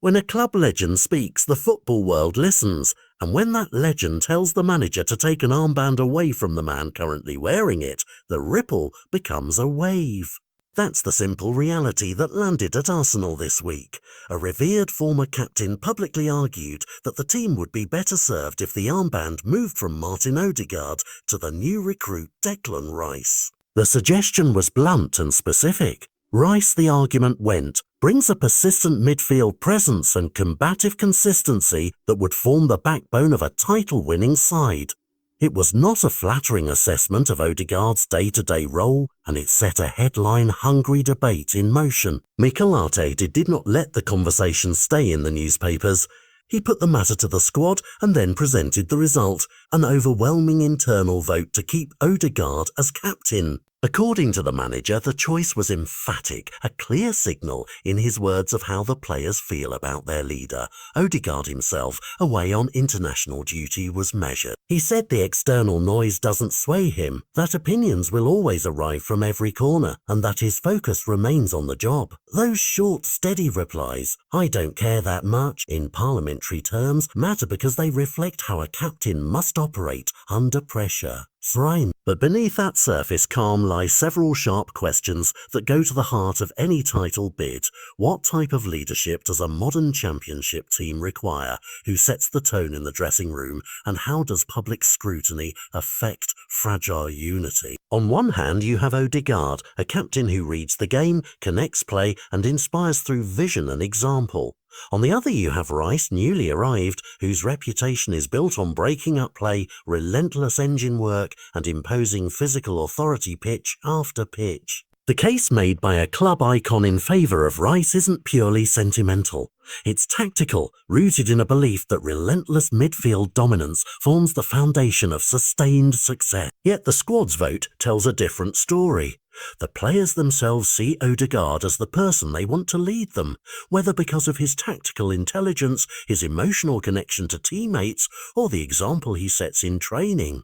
When a club legend speaks, the football world listens, and when that legend tells the manager to take an armband away from the man currently wearing it, the ripple becomes a wave. That's the simple reality that landed at Arsenal this week. A revered former captain publicly argued that the team would be better served if the armband moved from Martin Ødegaard to the new recruit Declan Rice. The suggestion was blunt and specific. Rice, the argument went, brings a persistent midfield presence and combative consistency that would form the backbone of a title-winning side. It was not a flattering assessment of Ødegaard's day-to-day role, and it set a headline-hungry debate in motion. Mikel Arteta did not let the conversation stay in the newspapers. He put the matter to the squad and then presented the result, an overwhelming internal vote to keep Ødegaard as captain. According to the manager, the choice was emphatic, a clear signal in his words of how the players feel about their leader. Ødegaard himself, away on international duty, was measured. He said the external noise doesn't sway him, that opinions will always arrive from every corner, and that his focus remains on the job. Those short, steady replies, "I don't care that much," in parliamentary terms, matter because they reflect how a captain must operate under pressure. Fine. But beneath that surface calm lie several sharp questions that go to the heart of any title bid. What type of leadership does a modern championship team require? Who sets the tone in the dressing room? And how does public scrutiny affect fragile unity? On one hand, you have Ødegaard, a captain who reads the game, connects play, and inspires through vision and example. On the other, you have Rice, newly arrived, whose reputation is built on breaking up play, relentless engine work, and imposing physical authority pitch after pitch. The case made by a club icon in favour of Rice isn't purely sentimental. It's tactical, rooted in a belief that relentless midfield dominance forms the foundation of sustained success. Yet the squad's vote tells a different story. The players themselves see Ødegaard as the person they want to lead them, whether because of his tactical intelligence, his emotional connection to teammates, or the example he sets in training.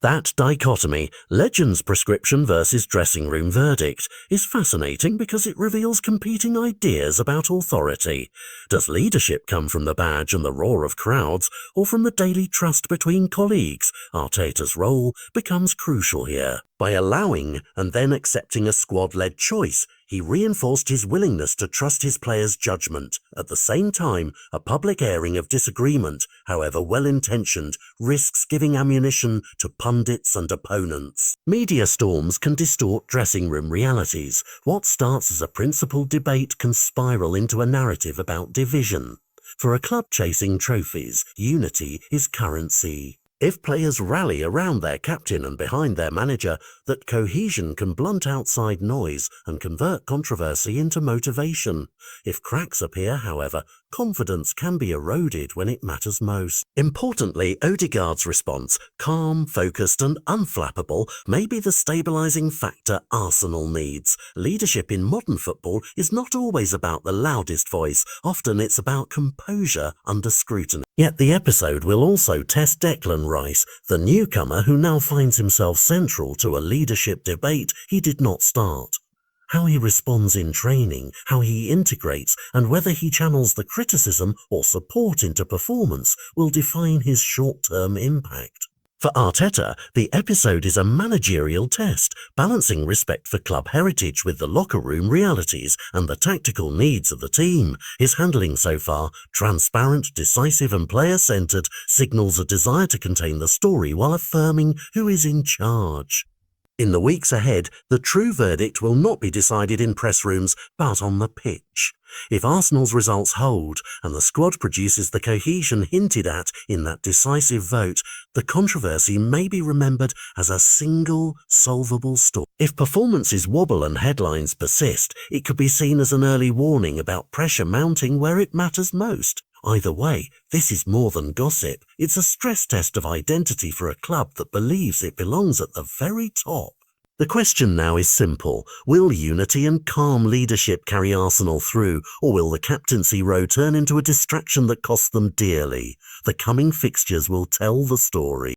That dichotomy, legend's prescription versus dressing room verdict, is fascinating because it reveals competing ideas about authority. Does leadership come from the badge and the roar of crowds, or from the daily trust between colleagues? Arteta's role becomes crucial here. By allowing and then accepting a squad-led choice, he reinforced his willingness to trust his players' judgment. At the same time, a public airing of disagreement, however well-intentioned, risks giving ammunition to pundits and opponents. Media storms can distort dressing room realities. What starts as a principled debate can spiral into a narrative about division. For a club chasing trophies, unity is currency. If players rally around their captain and behind their manager, that cohesion can blunt outside noise and convert controversy into motivation. If cracks appear, however, confidence can be eroded when it matters most. Importantly, Ødegaard's response, calm, focused and unflappable, may be the stabilising factor Arsenal needs. Leadership in modern football is not always about the loudest voice, often it's about composure under scrutiny. Yet the episode will also test Declan Rice, the newcomer who now finds himself central to a leadership debate he did not start. How he responds in training, how he integrates, and whether he channels the criticism or support into performance will define his short-term impact. For Arteta, the episode is a managerial test, balancing respect for club heritage with the locker room realities and the tactical needs of the team. His handling so far, transparent, decisive and player-centred, signals a desire to contain the story while affirming who is in charge. In the weeks ahead, the true verdict will not be decided in press rooms, but on the pitch. If Arsenal's results hold and the squad produces the cohesion hinted at in that decisive vote, the controversy may be remembered as a single, solvable story. If performances wobble and headlines persist, it could be seen as an early warning about pressure mounting where it matters most. Either way, this is more than gossip. It's a stress test of identity for a club that believes it belongs at the very top. The question now is simple. Will unity and calm leadership carry Arsenal through, or will the captaincy row turn into a distraction that costs them dearly? The coming fixtures will tell the story.